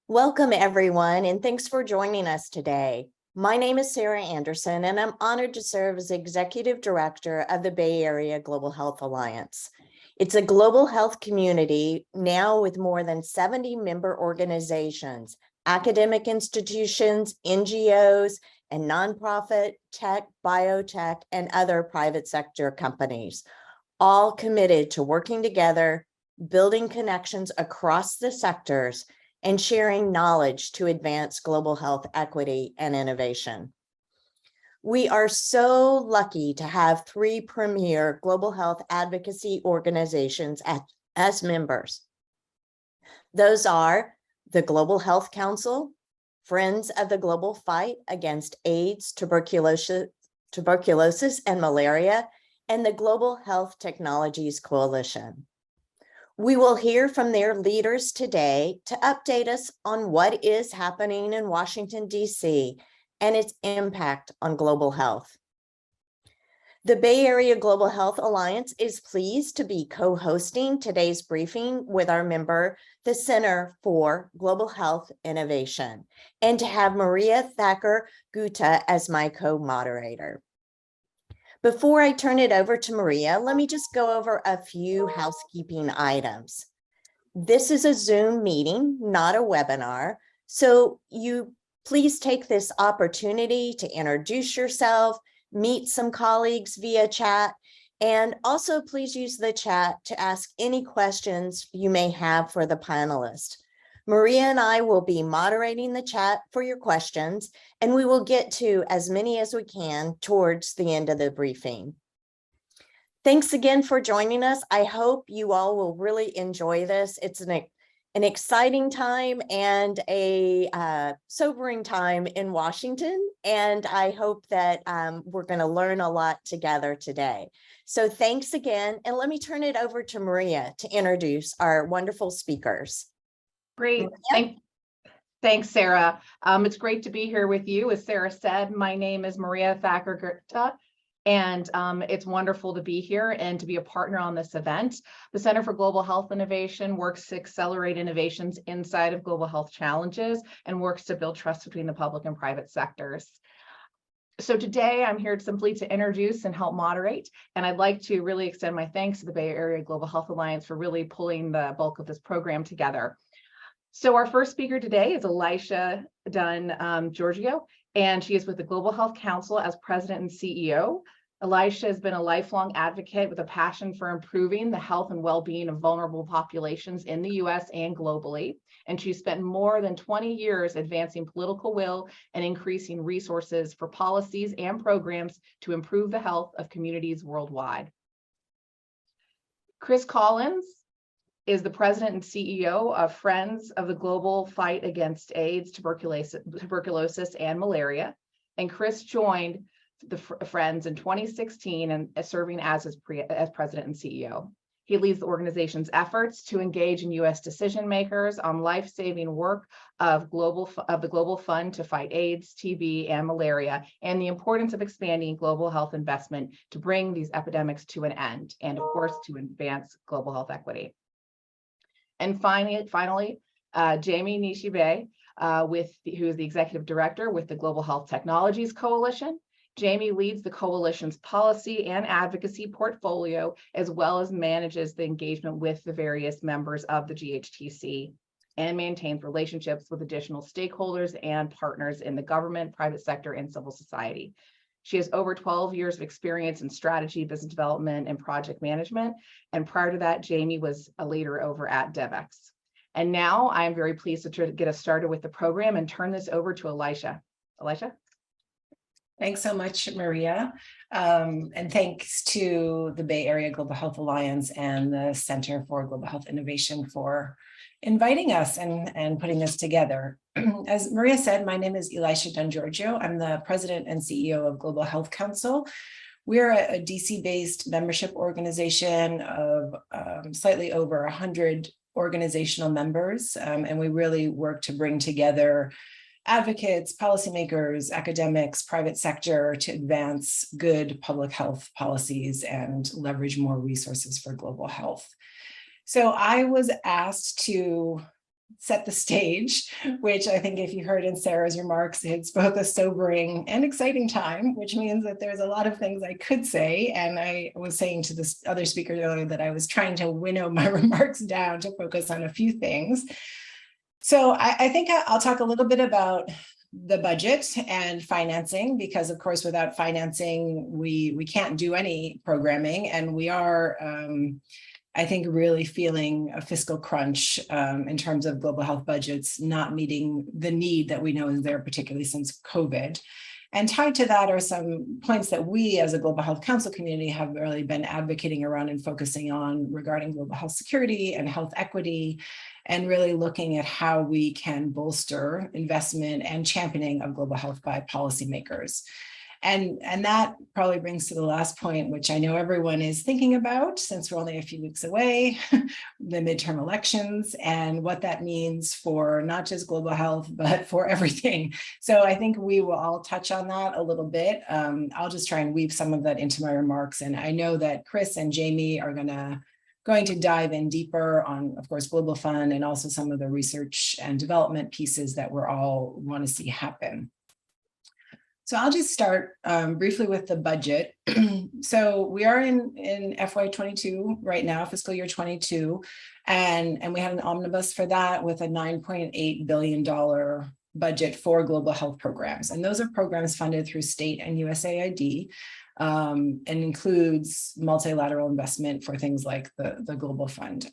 Welcome, everyone, and thanks for joining us today. My name is Sarah Anderson, and I'm honored to serve as Executive Director of the Bay Area Global Health Alliance. It's a global health community now with more than 70 member organizations, academic institutions, NGOs, and nonprofit, tech, biotech, and other private sector companies, all committed to working together, building connections across the sectors, and sharing knowledge to advance global health equity and innovation. We are so lucky to have three premier global health advocacy organizations as members. Those are the Global Health Council, Friends of the Global Fight Against AIDS, Tuberculosis, and Malaria, and the Global Health Technologies Coalition. We will hear from their leaders today to update us on what is happening in Washington, D.C. and its impact on global health. The Bay Area Global Health Alliance is pleased to be co-hosting today's briefing with our member, the Center for Global Health Innovation, and to have Maria Thacker-Gutta as my co-moderator. Before I turn it over to Maria, let me just go over a few housekeeping items. This is a Zoom meeting, not a webinar, so you please take this opportunity to introduce yourself, meet some colleagues via chat, and also please use the chat to ask any questions you may have for the panelists. Maria and I will be moderating the chat for your questions, and we will get to as many as we can towards the end of the briefing. Thanks again for joining us. I hope you all will really enjoy this. It's an exciting time and a sobering time in Washington, and I hope that we're going to learn a lot together today. So thanks again, and let me turn it over to Maria to introduce our wonderful speakers. Great. Thanks, Sarah. It's great to be here with you. As Sarah said, my name is Maria Thacker-Gutta, and it's wonderful to be here and to be a partner on this event. The Center for Global Health Innovation works to accelerate innovations inside of global health challenges and works to build trust between the public and private sectors. So today I'm here simply to introduce and help moderate, and I'd like to really extend my thanks to the Bay Area Global Health Alliance for really pulling the bulk of this program together. So our first speaker today is Elisha Dunn-Georgiou, and she is with the Global Health Council as president and CEO. Elisha has been a lifelong advocate with a passion for improving the health and well-being of vulnerable populations in the US and globally. And she spent more than 20 years advancing political will and increasing resources for policies and programs to improve the health of communities worldwide. Chris Collins is the president and CEO of Friends of the Global Fight Against AIDS, Tuberculosis, and Malaria. And Chris joined the Friends in 2016 and serving as president and CEO. He leads the organization's efforts to engage in U.S. decision makers on life-saving work of the Global Fund to fight AIDS, TB, and malaria, and the importance of expanding global health investment to bring these epidemics to an end, and of course, to advance global health equity. And finally, Jamie Nishi, who is the executive director with the Global Health Technologies Coalition. Jamie leads the coalition's policy and advocacy portfolio, as well as manages the engagement with the various members of the GHTC and maintains relationships with additional stakeholders and partners in the government, private sector, and civil society. She has over 12 years of experience in strategy, business development, and project management. And prior to that, Jamie was a leader over at DevEx. And now I am very pleased to get us started with the program and turn this over to Elisha. Elisha? Thanks so much, Maria. And thanks to the Bay Area Global Health Alliance and the Center for Global Health Innovation for inviting us and putting this together. As Maria said, my name is Elisha Dunn-Georgiou. I'm the president and CEO of Global Health Council. We're a DC-based membership organization of slightly over 100 organizational members, and we really work to bring together advocates, policymakers, academics, private sector to advance good public health policies and leverage more resources for global health. So I was asked to set the stage, which I think if you heard in Sarah's remarks, it's both a sobering and exciting time, which means that there's a lot of things I could say. And I was saying to this other speaker earlier that I was trying to winnow my remarks down to focus on a few things. So I think I'll talk a little bit about the budget and financing, because of course, without financing, we can't do any programming. And we are, I think, really feeling a fiscal crunch in terms of global health budgets not meeting the need that we know is there, particularly since COVID. And tied to that are some points that we as a Global Health Council community have really been advocating around and focusing on regarding global health security and health equity, and really looking at how we can bolster investment and championing of global health by policymakers. And that probably brings to the last point, which I know everyone is thinking about since we're only a few weeks away, the midterm elections, and what that means for not just global health, but for everything. So I think we will all touch on that a little bit. I'll just try and weave some of that into my remarks. And I know that Chris and Jamie are going to dive in deeper on, of course, Global Fund and also some of the research and development pieces that we're all want to see happen. So I'll just start briefly with the budget. So we are in FY22 right now, fiscal year 22, and we had an omnibus for that with a $9.8 billion budget for global health programs. And those are programs funded through state and USAID, and includes multilateral investment for things like the Global Fund.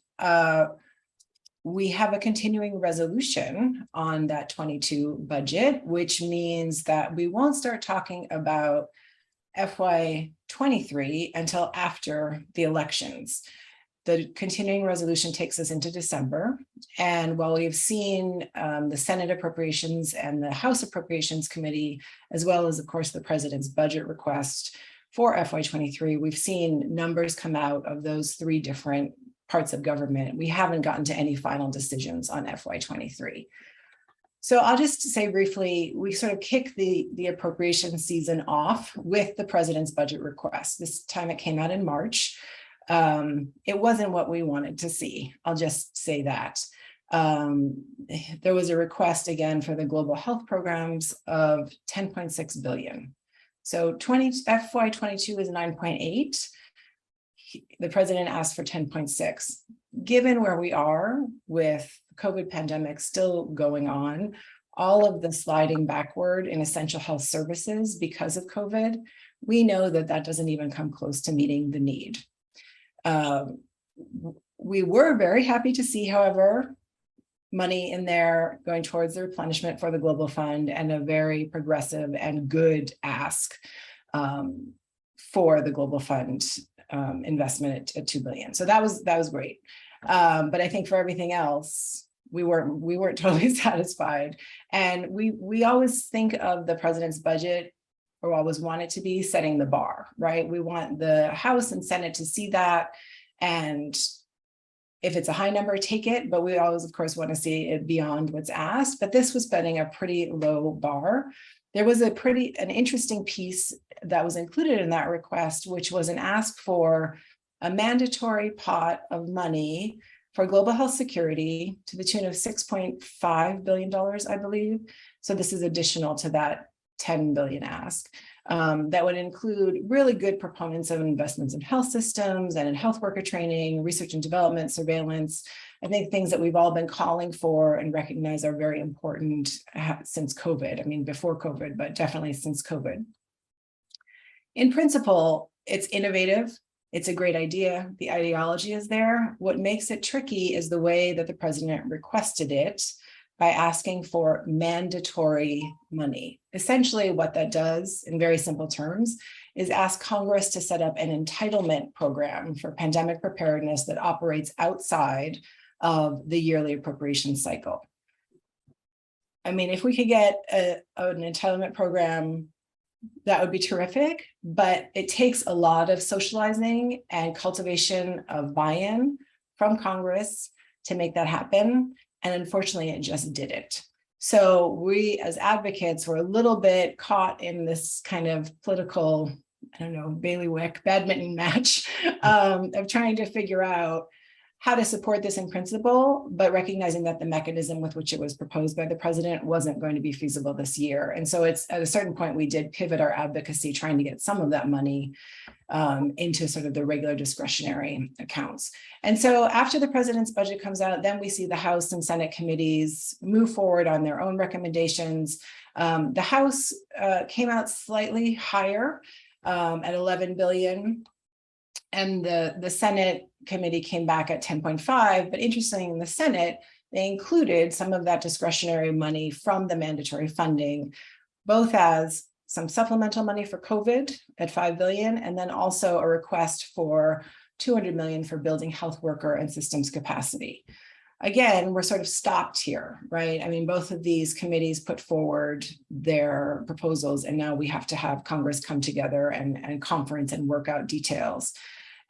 We have a continuing resolution on that 22 budget, which means that we won't start talking about FY23 until after the elections. The continuing resolution takes us into December. And while we've seen the Senate Appropriations and the House Appropriations Committee, as well as, of course, the President's budget request for FY23, we've seen numbers come out of those three different parts of government. We haven't gotten to any final decisions on FY23. So I'll just say briefly, we sort of kick the appropriation season off with the President's budget request. This time it came out in March. It wasn't what we wanted to see. I'll just say that. There was a request again for the global health programs of 10.6 billion. So FY22 is 9.8. The President asked for 10.6. Given where we are with COVID pandemic still going on, all of the sliding backward in essential health services because of COVID, we know that that doesn't even come close to meeting the need. We were very happy to see, however, money in there going towards the replenishment for the Global Fund and a very progressive and good ask for the Global Fund investment at 2 billion. So that was great. But I think for everything else, we weren't totally satisfied. And we always think of the President's budget, or always want it to be, setting the bar, right? We want the House and Senate to see that. And if it's a high number, take it. But we always, of course, want to see it beyond what's asked. But this was setting a pretty low bar. There was an interesting piece that was included in that request, which was an ask for a mandatory pot of money for global health security to the tune of $6.5 billion, I believe. So this is additional to that 10 billion ask. That would include really good proponents of investments in health systems and in health worker training, research and development, surveillance. I think things that we've all been calling for and recognize are very important since COVID. I mean, before COVID, but definitely since COVID. In principle, it's innovative. It's a great idea. The ideology is there. What makes it tricky is the way that the President requested it, by asking for mandatory money. Essentially, what that does, in very simple terms, is ask Congress to set up an entitlement program for pandemic preparedness that operates outside of the yearly appropriation cycle. I mean, if we could get an entitlement program, that would be terrific, but it takes a lot of socializing and cultivation of buy-in from Congress to make that happen. And unfortunately, it just didn't. So we as advocates were a little bit caught in this kind of political, I don't know, bailiwick, badminton match of trying to figure out how to support this in principle, but recognizing that the mechanism with which it was proposed by the president wasn't going to be feasible this year. And so it's at a certain point, we did pivot our advocacy, trying to get some of that money into sort of the regular discretionary accounts. And so after the president's budget comes out, then we see the House and Senate committees move forward on their own recommendations. The House came out slightly higher at 11 billion. And the Senate committee came back at 10.5, but interestingly, in the Senate, they included some of that discretionary money from the mandatory funding, both as some supplemental money for COVID at 5 billion, and then also a request for 200 million for building health worker and systems capacity. Again, we're sort of stopped here, right? I mean, both of these committees put forward their proposals, and now we have to have Congress come together and conference and work out details.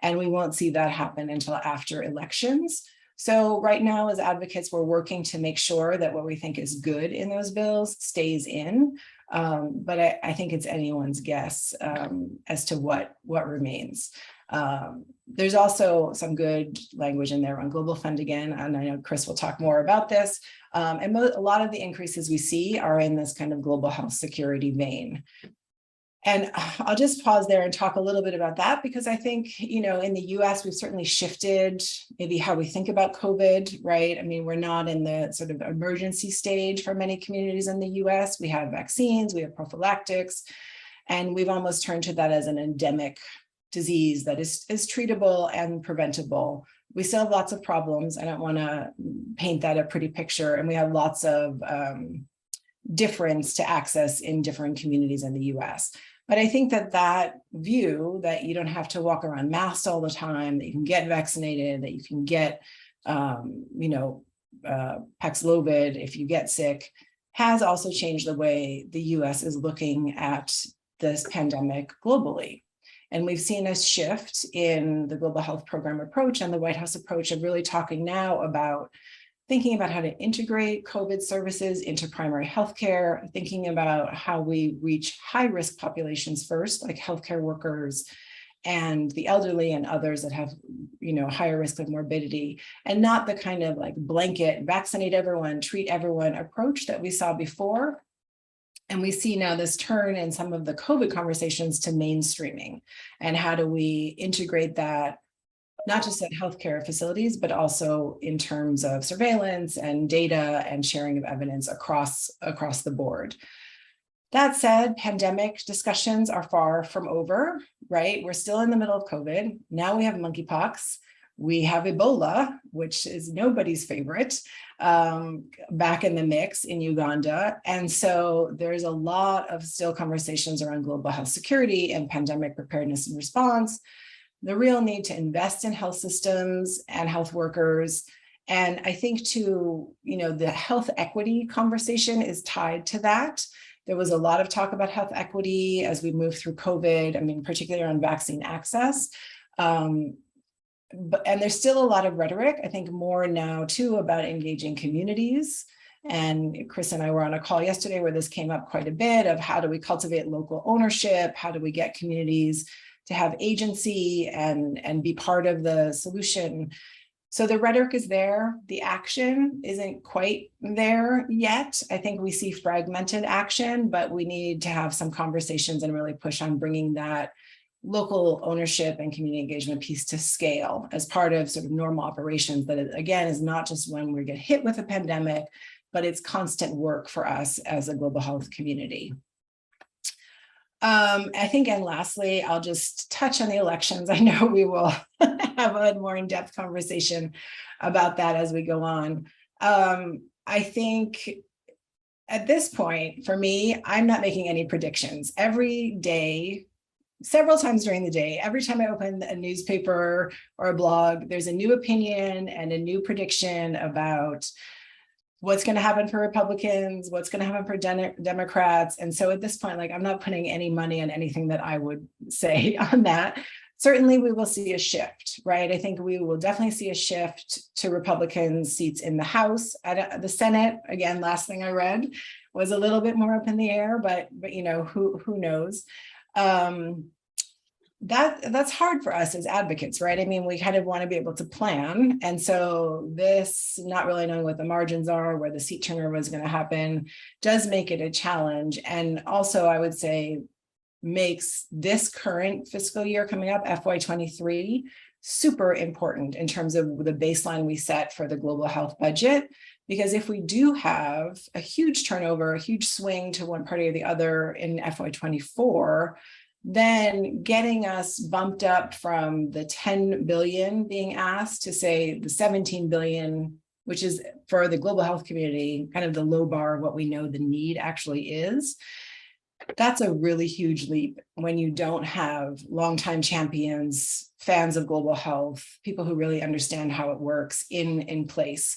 And we won't see that happen until after elections. So right now, as advocates, we're working to make sure that what we think is good in those bills stays in. But I think it's anyone's guess as to what remains. There's also some good language in there on Global Fund again, and I know Chris will talk more about this. And a lot of the increases we see are in this kind of global health security vein. And I'll just pause there and talk a little bit about that, because I think, you know, in the US, we've certainly shifted maybe how we think about COVID, right? I mean, we're not in the sort of emergency stage for many communities in the US. We have vaccines, we have prophylactics, and we've almost turned to that as an endemic disease that is treatable and preventable. We still have lots of problems. I don't want to paint that a pretty picture. And we have lots of difference to access in different communities in the US. But I think that view that you don't have to walk around masked all the time, that you can get vaccinated, that you can get, Paxlovid if you get sick, has also changed the way the US is looking at this pandemic globally. And we've seen a shift in the global health program approach and the White House approach of really talking now about thinking about how to integrate COVID services into primary healthcare, thinking about how we reach high-risk populations first, like healthcare workers and the elderly and others that have, higher risk of morbidity, and not the kind of like blanket vaccinate everyone, treat everyone approach that we saw before. And we see now this turn in some of the COVID conversations to mainstreaming, and how do we integrate that not just at healthcare facilities, but also in terms of surveillance and data and sharing of evidence across the board. That said, pandemic discussions are far from over, right? We're still in the middle of COVID. Now we have monkeypox. We have Ebola, which is nobody's favorite, back in the mix in Uganda. And so there's a lot of still conversations around global health security and pandemic preparedness and response, the real need to invest in health systems and health workers. And I think too, the health equity conversation is tied to that. There was a lot of talk about health equity as we move through COVID, particularly around vaccine access. And there's still a lot of rhetoric, I think more now too, about engaging communities. And Chris and I were on a call yesterday where this came up quite a bit of how do we cultivate local ownership? How do we get communities to have agency and be part of the solution? So the rhetoric is there. The action isn't quite there yet. I think we see fragmented action, but we need to have some conversations and really push on bringing that local ownership and community engagement piece to scale as part of sort of normal operations. That again is not just when we get hit with a pandemic, but it's constant work for us as a global health community. I think, and lastly, I'll just touch on the elections. I know we will have a more in-depth conversation about that as we go on. I think at this point, for me, I'm not making any predictions. Every day, several times during the day, every time I open a newspaper or a blog, there's a new opinion and a new prediction about what's going to happen for Republicans, what's going to happen for Democrats. And so at this point, I'm not putting any money on anything that I would say on that. Certainly we will see a shift, right? I think we will definitely see a shift to Republican seats in the House. The Senate, again, last thing I read was a little bit more up in the air, but who knows? that's hard for us as advocates, right? I mean, we kind of want to be able to plan. And so this, not really knowing what the margins are, where the seat turnover is going to happen, does make it a challenge. And also, I would say, makes this current fiscal year coming up, FY23, super important in terms of the baseline we set for the global health budget. Because if we do have a huge turnover, a huge swing to one party or the other in FY24, then getting us bumped up from the 10 billion being asked to say the 17 billion, which is for the global health community, kind of the low bar of what we know the need actually is. That's a really huge leap when you don't have longtime champions, fans of global health, people who really understand how it works in place.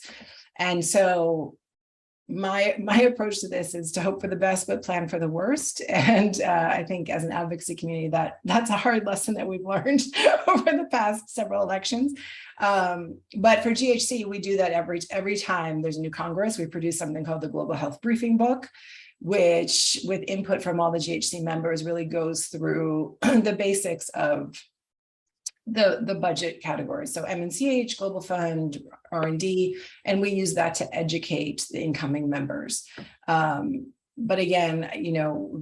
And so my approach to this is to hope for the best, but plan for the worst. And I think as an advocacy community, that's a hard lesson that we've learned over the past several elections. But for GHC, we do that every time there's a new Congress. We produce something called the Global Health Briefing Book, which with input from all the GHC members really goes through the basics of the budget categories. So MNCH, Global Fund, R&D, and we use that to educate the incoming members. But again,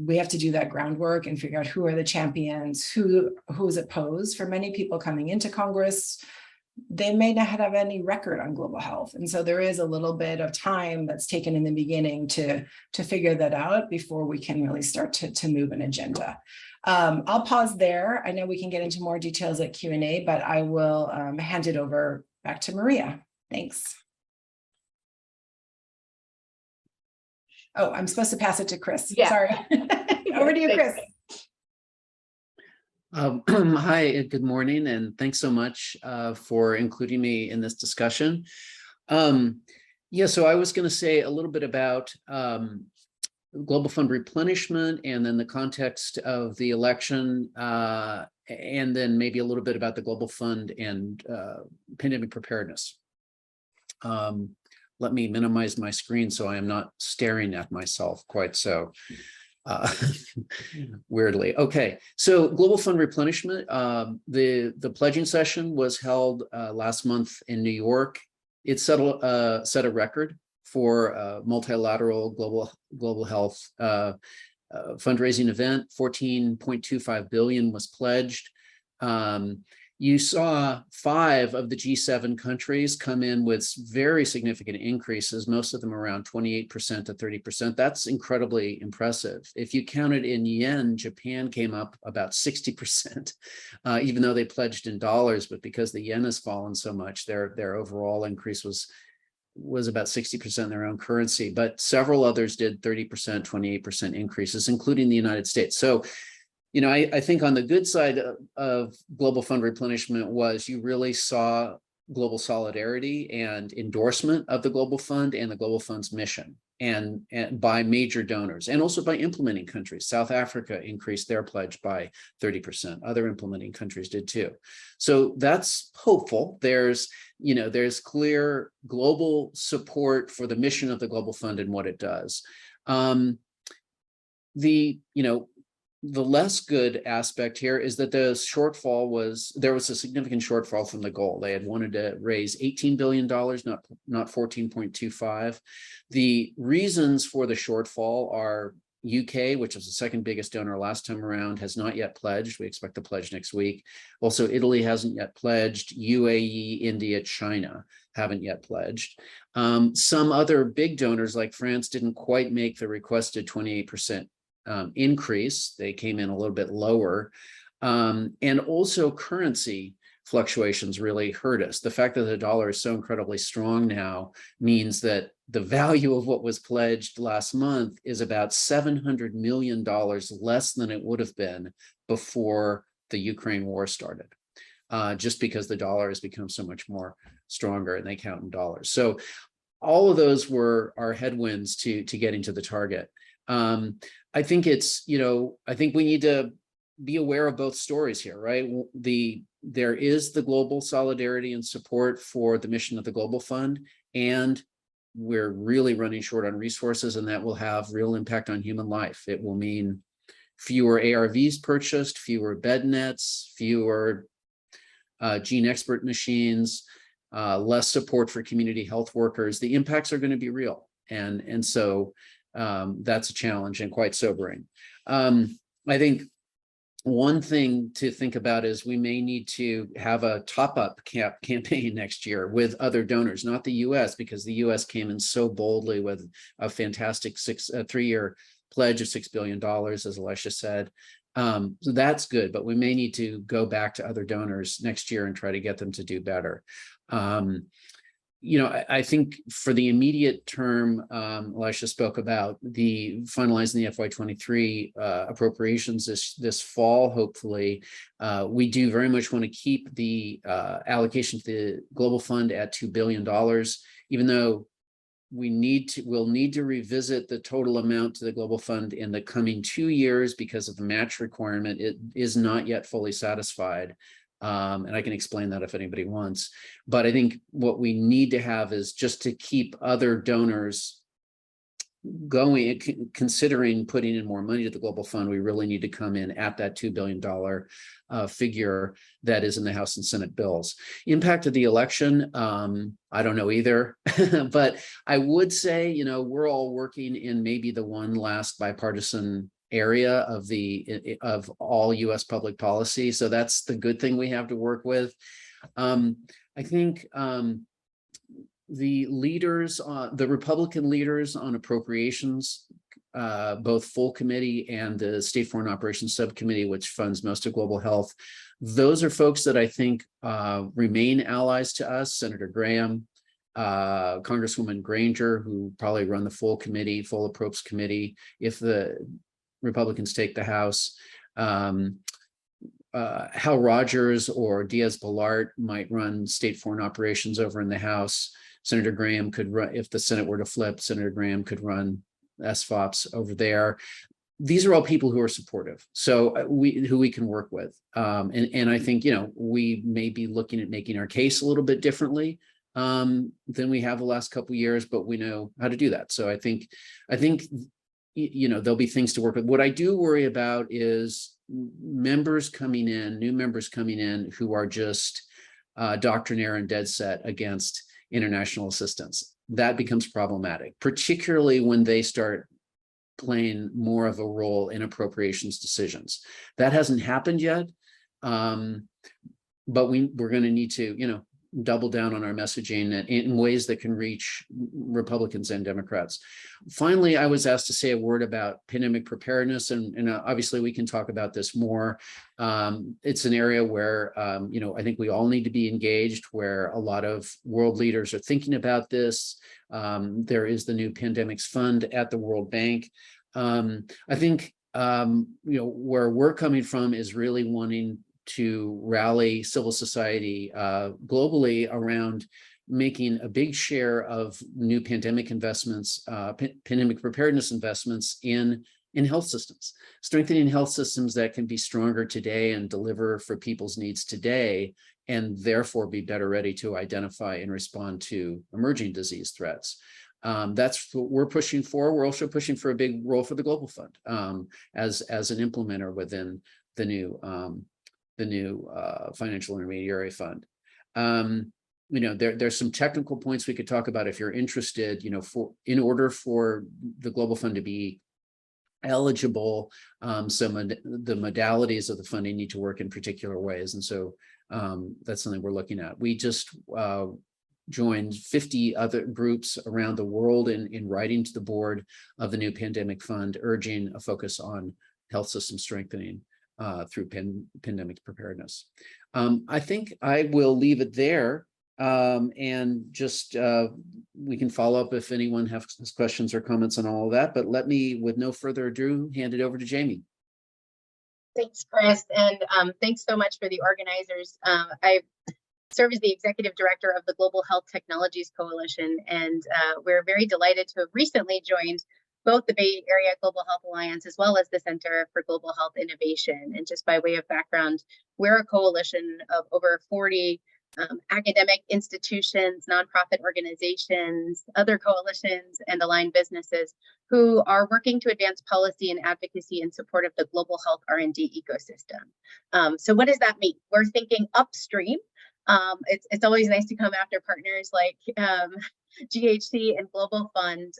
we have to do that groundwork and figure out who are the champions, who is opposed. For many people coming into Congress, they may not have any record on global health. And so there is a little bit of time that's taken in the beginning to figure that out before we can really start to move an agenda. I'll pause there. I know we can get into more details at Q&A, but I will hand it over back to Maria. Thanks. Oh, I'm supposed to pass it to Chris. Yeah. Sorry. Over to you, Chris. Hi, good morning, and thanks so much for including me in this discussion. Yeah, so I was going to say a little bit about Global Fund replenishment, and then the context of the election, and then maybe a little bit about the Global Fund and pandemic preparedness. Let me minimize my screen so I am not staring at myself quite so weirdly. Okay, so Global Fund replenishment. The pledging session was held last month in New York. It set a record for multilateral global health fundraising event. 14.25 billion was pledged. You saw 5 of the G7 countries come in with very significant increases, most of them around 28% to 30%. That's incredibly impressive. If you count it in yen, Japan came up about 60%, even though they pledged in dollars, but because the yen has fallen so much, their overall increase was about 60% in their own currency, but several others did 30%, 28% increases, including the United States. So, I think on the good side of Global Fund replenishment was you really saw global solidarity and endorsement of the Global Fund and the Global Fund's mission, and by major donors, and also by implementing countries. South Africa increased their pledge by 30%. Other implementing countries did too. So that's hopeful. There's clear global support for the mission of the Global Fund and what it does. The less good aspect here is that there was a significant shortfall from the goal. They had wanted to raise $18 billion, not 14.25. The reasons for the shortfall are UK, which was the second biggest donor last time around, has not yet pledged. We expect to pledge next week. Also, Italy hasn't yet pledged. UAE, India, China haven't yet pledged. Some other big donors like France didn't quite make the requested 28% increase. They came in a little bit lower. And also currency fluctuations really hurt us. The fact that the dollar is so incredibly strong now means that the value of what was pledged last month is about $700 million less than it would have been before the Ukraine war started, just because the dollar has become so much more stronger and they count in dollars. So all of those are headwinds to getting to the target. I think I think we need to be aware of both stories here, right? There is the global solidarity and support for the mission of the Global Fund, and we're really running short on resources, and that will have real impact on human life. It will mean fewer ARVs purchased, fewer bed nets, fewer gene expert machines, less support for community health workers. The impacts are going to be real. And so that's a challenge and quite sobering. I think one thing to think about is we may need to have a top-up campaign next year with other donors, not the US, because the US came in so boldly with a fantastic 3-year pledge of $6 billion, as Elisha said. So that's good, but we may need to go back to other donors next year and try to get them to do better. I think for the immediate term, Elisha spoke about the finalizing the FY23 appropriations this fall. Hopefully, we do very much want to keep the allocation to the Global Fund at $2 billion, even though we'll need to revisit the total amount to the Global Fund in the coming 2 years because of the match requirement. It is not yet fully satisfied. And I can explain that if anybody wants. But I think what we need to have is just to keep other donors going, considering putting in more money to the Global Fund, we really need to come in at that $2 billion figure that is in the House and Senate bills. Impact of the election, I don't know either, but I would say, we're all working in maybe the one last bipartisan area of all U.S. public policy. So that's the good thing we have to work with. I think the Republican leaders on appropriations, both full committee and the State Foreign Operations Subcommittee, which funds most of global health, those are folks that I think remain allies to us. Senator Graham, Congresswoman Granger, who probably run the full approps committee if the Republicans take the House. Hal Rogers or Diaz-Balart might run state foreign operations over in the House. Senator Graham could run, if the Senate were to flip, Senator Graham could run SFOPs over there. These are all people who are supportive, so who we can work with. And I think, we may be looking at making our case a little bit differently than we have the last couple of years, but we know how to do that. So I think there'll be things to work with. What I do worry about is new members coming in who are just doctrinaire and dead set against international assistance. That becomes problematic, particularly when they start playing more of a role in appropriations decisions. That hasn't happened yet, but we're going to need to, double down on our messaging in ways that can reach Republicans and Democrats. Finally, I was asked to say a word about pandemic preparedness, and obviously we can talk about this more. It's an area where, I think we all need to be engaged, where a lot of world leaders are thinking about this. There is the new Pandemics Fund at the World Bank. I think, where we're coming from is really wanting to rally civil society globally around making a big share of new pandemic investments, pandemic preparedness investments in health systems, strengthening health systems that can be stronger today and deliver for people's needs today, and therefore be better ready to identify and respond to emerging disease threats. That's what we're pushing for. We're also pushing for a big role for the Global Fund as an implementer within the new financial intermediary fund. There's some technical points we could talk about if you're interested. In order for the Global Fund to be eligible, the modalities of the funding need to work in particular ways, and so that's something we're looking at. We just joined 50 other groups around the world in writing to the board of the new pandemic fund, urging a focus on health system strengthening through pandemic preparedness. I think I will leave it there, and just we can follow up if anyone has questions or comments on all of that, but let me, with no further ado, hand it over to Jamie. Thanks, Chris, and thanks so much for the organizers. I serve as the Executive Director of the Global Health Technologies Coalition, and we're very delighted to have recently joined both the Bay Area Global Health Alliance as well as the Center for Global Health Innovation. And just by way of background, we're a coalition of over 40 academic institutions, nonprofit organizations, other coalitions, and aligned businesses who are working to advance policy and advocacy in support of the global health R&D ecosystem. So what does that mean? We're thinking upstream. It's always nice to come after partners like GHC and Global Fund,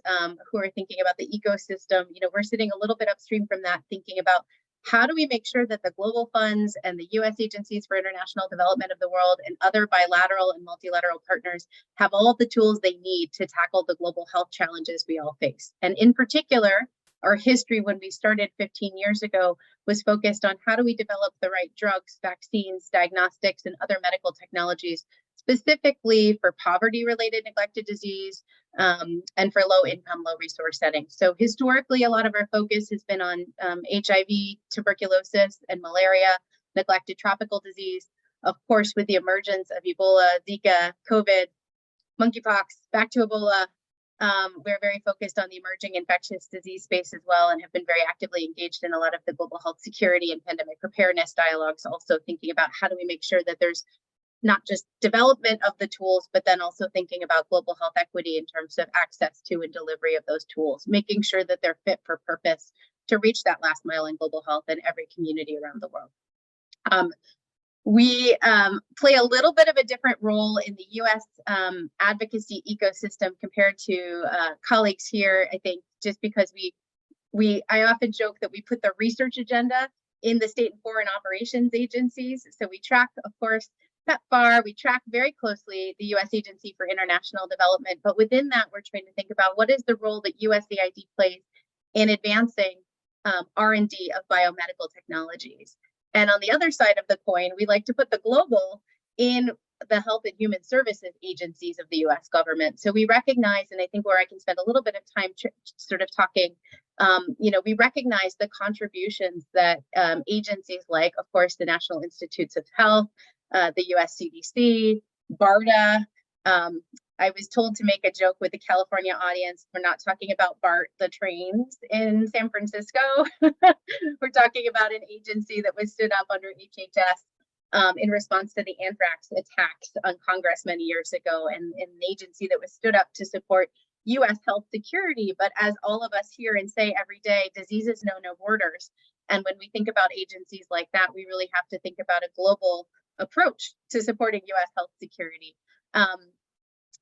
who are thinking about the ecosystem. We're sitting a little bit upstream from that, thinking about how do we make sure that the global funds and the U.S. agencies for international development of the world and other bilateral and multilateral partners have all of the tools they need to tackle the global health challenges we all face. And in particular, our history when we started 15 years ago was focused on how do we develop the right drugs, vaccines, diagnostics, and other medical technologies, specifically for poverty-related neglected disease and for low-income, low-resource settings. So historically, a lot of our focus has been on HIV, tuberculosis, and malaria, neglected tropical disease. Of course, with the emergence of Ebola, Zika, COVID, monkeypox, back to Ebola, we're very focused on the emerging infectious disease space as well, and have been very actively engaged in a lot of the global health security and pandemic preparedness dialogues, also thinking about how do we make sure that there's not just development of the tools, but then also thinking about global health equity in terms of access to and delivery of those tools, making sure that they're fit for purpose to reach that last mile in global health in every community around the world. We play a little bit of a different role in the US advocacy ecosystem compared to colleagues here, I think, just because I often joke that we put the research agenda in the state and foreign operations agencies. So we track, of course, PEPFAR, we track very closely the US Agency for International Development, but within that, we're trying to think about what is the role that USAID plays in advancing R&D of biomedical technologies. And on the other side of the coin, we like to put the global in the health and human services agencies of the US government. So we recognize, and I think where I can spend a little bit of time sort of talking, we recognize the contributions that agencies like, of course, the National Institutes of Health, the US CDC, BARDA. I was told to make a joke with the California audience. We're not talking about BART, the trains in San Francisco. We're talking about an agency that was stood up under HHS in response to the anthrax attacks on Congress many years ago, and an agency that was stood up to support US health security. But as all of us hear and say every day, diseases know no borders. And when we think about agencies like that, we really have to think about a global approach to supporting US health security.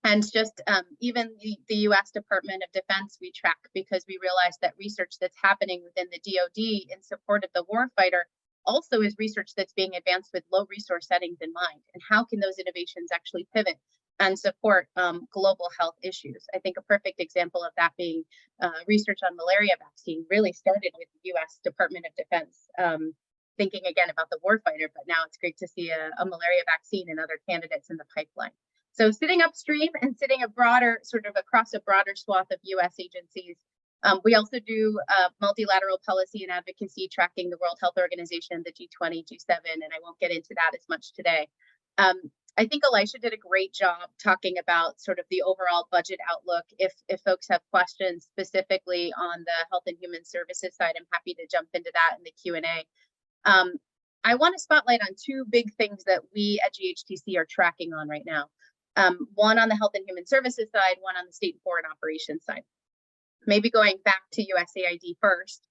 And just even the US Department of Defense we track, because we realize that research that's happening within the DoD in support of the warfighter also is research that's being advanced with low resource settings in mind. And how can those innovations actually pivot and support global health issues? I think a perfect example of that being research on malaria vaccine really started with the US Department of Defense, thinking again about the warfighter, but now it's great to see a malaria vaccine and other candidates in the pipeline. So sitting upstream and sitting across a broader swath of US agencies. We also do multilateral policy and advocacy, tracking the World Health Organization, the G20, G7, and I won't get into that as much today. I think Elisha did a great job talking about sort of the overall budget outlook. If folks have questions specifically on the health and human services side, I'm happy to jump into that in the Q&A. I want to spotlight on two big things that we at GHTC are tracking on right now. One on the health and human services side, one on the state and foreign operations side. Maybe going back to USAID first,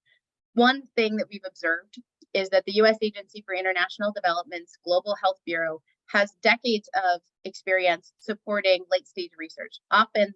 one thing that we've observed is that the US Agency for International Development's Global Health Bureau has decades of experience supporting late-stage research. Often,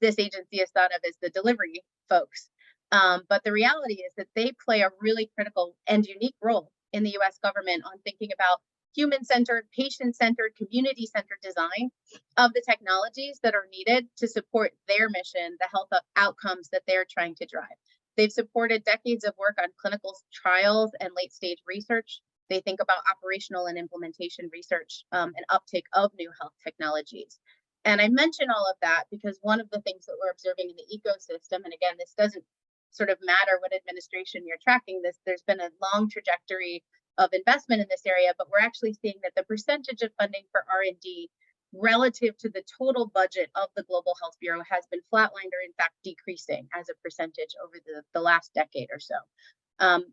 this agency is thought of as the delivery folks, but the reality is that they play a really critical and unique role in the US government on thinking about human-centered, patient-centered, community-centered design of the technologies that are needed to support their mission, the health outcomes that they're trying to drive. They've supported decades of work on clinical trials and late-stage research. They think about operational and implementation research and uptake of new health technologies. And I mention all of that because one of the things that we're observing in the ecosystem, and again, this doesn't sort of matter what administration you're tracking this, there's been a long trajectory of investment in this area, but we're actually seeing that the percentage of funding for R&D relative to the total budget of the Global Health Bureau has been flatlined or in fact decreasing as a percentage over the last decade or so.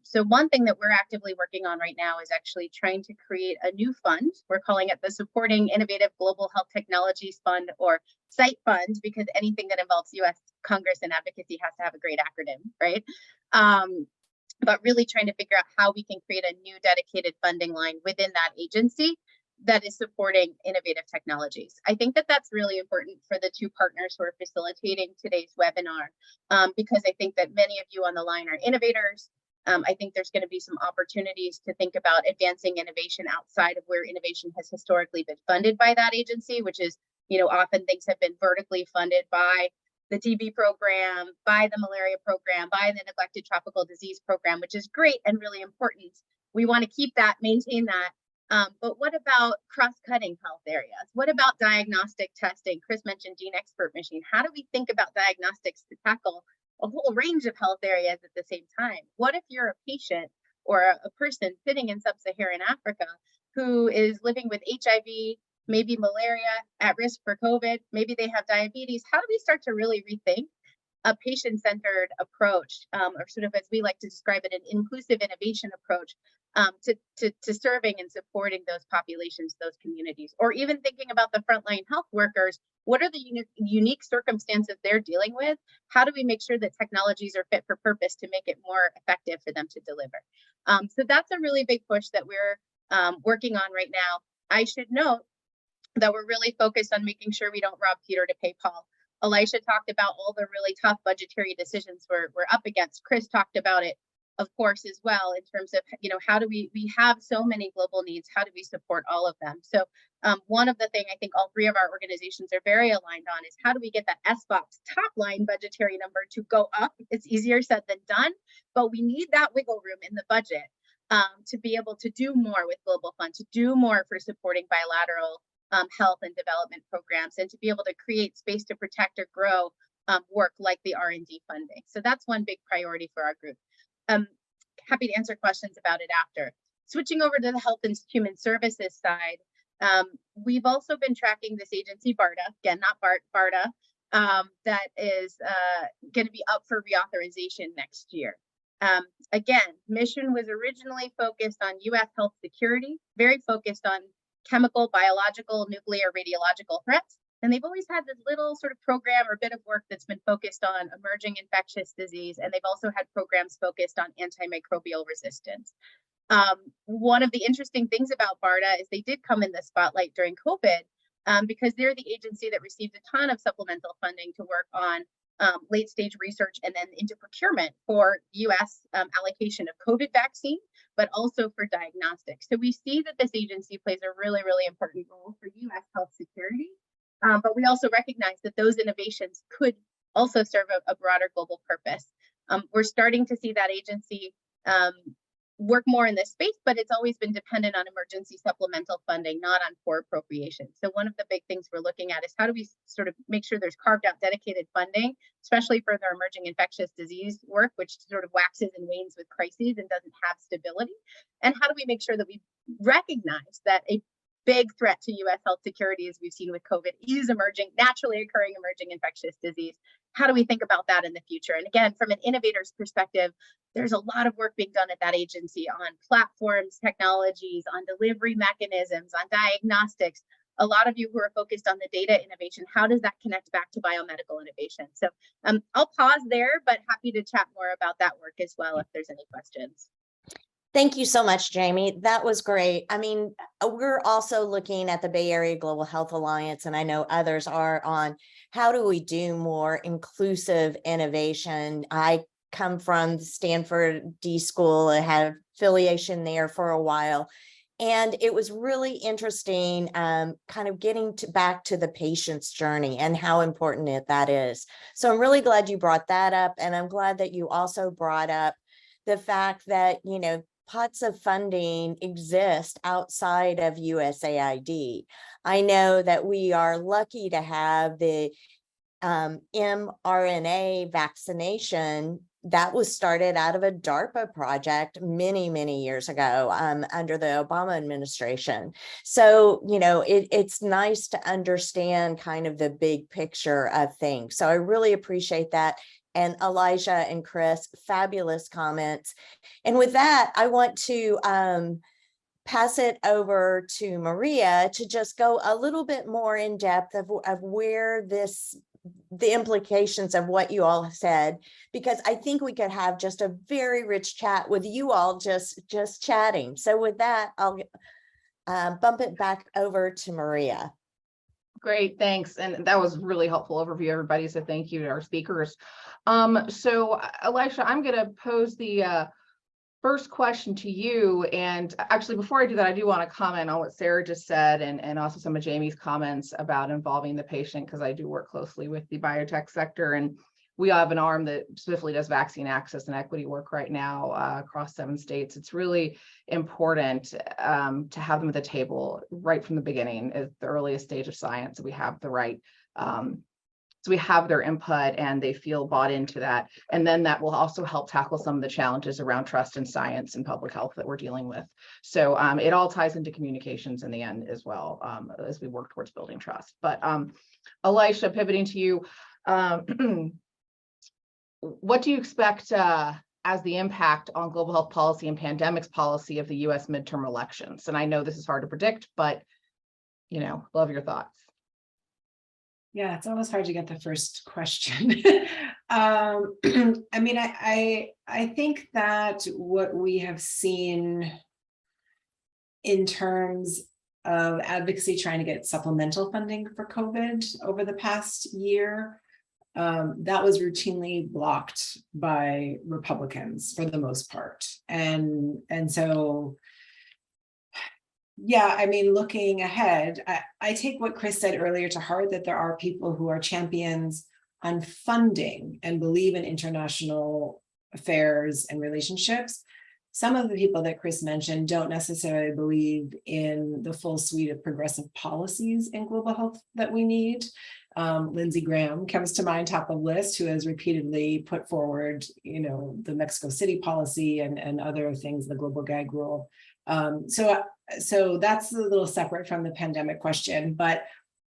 So one thing that we're actively working on right now is actually trying to create a new fund. We're calling it the Supporting Innovative Global Health Technologies Fund, or SITE Fund, because anything that involves US Congress and advocacy has to have a great acronym, right? But really trying to figure out how we can create a new dedicated funding line within that agency that is supporting innovative technologies. I think that that's really important for the two partners who are facilitating today's webinar, because I think that many of you on the line are innovators. I think there's going to be some opportunities to think about advancing innovation outside of where innovation has historically been funded by that agency, which is, often things have been vertically funded by the TB program, by the malaria program, by the neglected tropical disease program, which is great and really important. We want to keep that, maintain that. But what about cross-cutting health areas? What about diagnostic testing? Chris mentioned Gene Expert Machine. How do we think about diagnostics to tackle a whole range of health areas at the same time? What if you're a patient or a person sitting in sub-Saharan Africa who is living with HIV, maybe malaria, at risk for COVID, maybe they have diabetes? How do we start to really rethink a patient-centered approach, or sort of, as we like to describe it, an inclusive innovation approach to serving and supporting those populations, those communities, or even thinking about the frontline health workers? What are the unique circumstances they're dealing with? How do we make sure that technologies are fit for purpose to make it more effective for them to deliver? So that's a really big push that we're working on right now. I should note that we're really focused on making sure we don't rob Peter to pay Paul. Elisha talked about all the really tough budgetary decisions we're up against. Chris talked about it, of course, as well, in terms of, how do we have so many global needs, how do we support all of them? So one of the things I think all three of our organizations are very aligned on is how do we get that SBOX top line budgetary number to go up? It's easier said than done, but we need that wiggle room in the budget to be able to do more with Global Fund, to do more for supporting bilateral health and development programs, and to be able to create space to protect or grow work like the R&D funding. So that's one big priority for our group. Happy to answer questions about it after. Switching over to the Health and Human Services side, we've also been tracking this agency, BARDA, again, not BARDA, that is going to be up for reauthorization next year. Again, mission was originally focused on US health security, very focused on chemical, biological, nuclear, radiological threats. And they've always had this little sort of program or bit of work that's been focused on emerging infectious disease. And they've also had programs focused on antimicrobial resistance. One of the interesting things about BARDA is they did come in the spotlight during COVID because they're the agency that received a ton of supplemental funding to work on late stage research and then into procurement for US allocation of COVID vaccine, but also for diagnostics. So we see that this agency plays a really, really important role for US health security. But we also recognize that those innovations could also serve a broader global purpose. We're starting to see that agency work more in this space, but it's always been dependent on emergency supplemental funding, not on core appropriations. So one of the big things we're looking at is how do we sort of make sure there's carved out dedicated funding, especially for their emerging infectious disease work, which sort of waxes and wanes with crises and doesn't have stability. And how do we make sure that we recognize that a big threat to US health security, as we've seen with COVID, is naturally occurring emerging infectious disease? How do we think about that in the future? And again, from an innovator's perspective, there's a lot of work being done at that agency on platforms, technologies, on delivery mechanisms, on diagnostics. A lot of you who are focused on the data innovation, how does that connect back to biomedical innovation? So I'll pause there, but happy to chat more about that work as well if there's any questions. Thank you so much, Jamie. That was great. I mean, we're also looking at the Bay Area Global Health Alliance, and I know others are, on how do we do more inclusive innovation. I come from Stanford D School. I had affiliation there for a while. And it was really interesting kind of getting back to the patient's journey and how important that is. So I'm really glad you brought that up. And I'm glad that you also brought up the fact that, pots of funding exist outside of USAID. I know that we are lucky to have the mRNA vaccination that was started out of a DARPA project many, many years ago under the Obama administration. So, it's nice to understand kind of the big picture of things. So I really appreciate that. and Elijah and Chris, fabulous comments. And with that, I want to pass it over to Maria to just go a little bit more in depth of where the implications of what you all said, because I think we could have just a very rich chat with you all just chatting. So with that, I'll bump it back over to Maria. Great, thanks. And that was really helpful overview, everybody. So thank you to our speakers. So Elisha, I'm going to pose the first question to you. And actually, before I do that, I do want to comment on what Sarah just said and also some of Jamie's comments about involving the patient, because I do work closely with the biotech sector. And we have an arm that specifically does vaccine access and equity work right now across 7 states. It's really important to have them at the table right from the beginning at the earliest stage of science. So we have the right so we have their input and they feel bought into that. And then that will also help tackle some of the challenges around trust in science and public health that we're dealing with. So it all ties into communications in the end as well, as we work towards building trust. But Elisha, pivoting to you, what do you expect as the impact on global health policy and pandemics policy of the US midterm elections? And I know this is hard to predict, but love your thoughts. Yeah, it's always hard to get the first question. I mean, I think that what we have seen in terms of advocacy trying to get supplemental funding for COVID over the past year, that was routinely blocked by Republicans for the most part. And so, yeah, I mean, looking ahead, I take what Chris said earlier to heart, that there are people who are champions on funding and believe in international affairs and relationships. Some of the people that Chris mentioned don't necessarily believe in the full suite of progressive policies in global health that we need. Lindsey Graham comes to mind, top of list, who has repeatedly put forward, the Mexico City policy and other things, the global gag rule. So that's a little separate from the pandemic question, but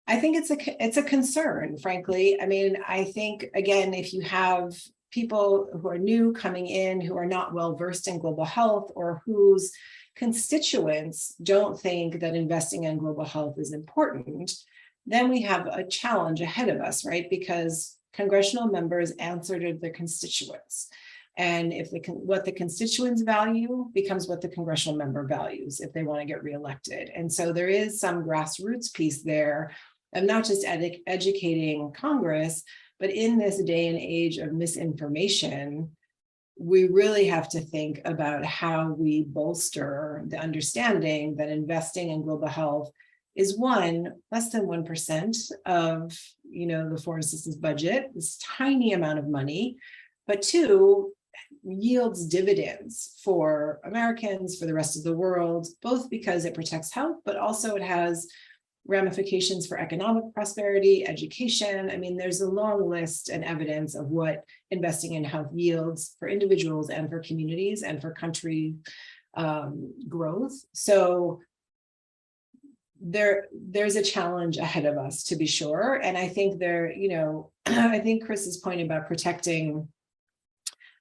I think it's a concern, frankly. I mean, I think, again, if you have people who are new coming in, who are not well versed in global health, or whose constituents don't think that investing in global health is important, then we have a challenge ahead of us, right? Because congressional members answer to their constituents. And if what the constituents value becomes what the congressional member values if they want to get reelected. And so there is some grassroots piece there of not just educating Congress, but in this day and age of misinformation, we really have to think about how we bolster the understanding that investing in global health is less than 1% of the foreign assistance budget, this tiny amount of money, but 2, yields dividends for Americans, for the rest of the world, both because it protects health, but also it has ramifications for economic prosperity, education. I mean, there's a long list and evidence of what investing in health yields for individuals and for communities and for country growth. So there's a challenge ahead of us, to be sure. And I think I think Chris's point about protecting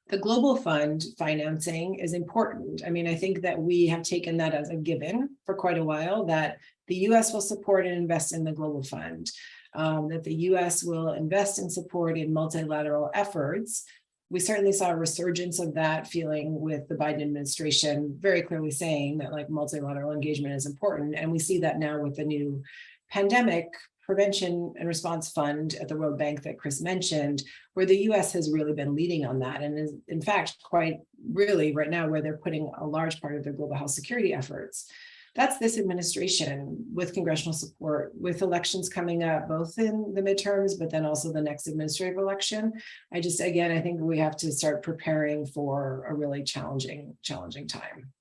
the global fund financing is important. I mean, I think that we have taken that as a given for quite a while, that the US will support and invest in the global fund, that the US will invest and support in multilateral efforts. We certainly saw a resurgence of that feeling with the Biden administration, very clearly saying that multilateral engagement is important. And we see that now with the new pandemic prevention and response fund at the World Bank that Chris mentioned, where the US has really been leading on that. And is in fact, quite really right now, where they're putting a large part of their global health security efforts. That's this administration with congressional support, with elections coming up, both in the midterms, but then also the next administrative election. I think we have to start preparing for a really challenging time.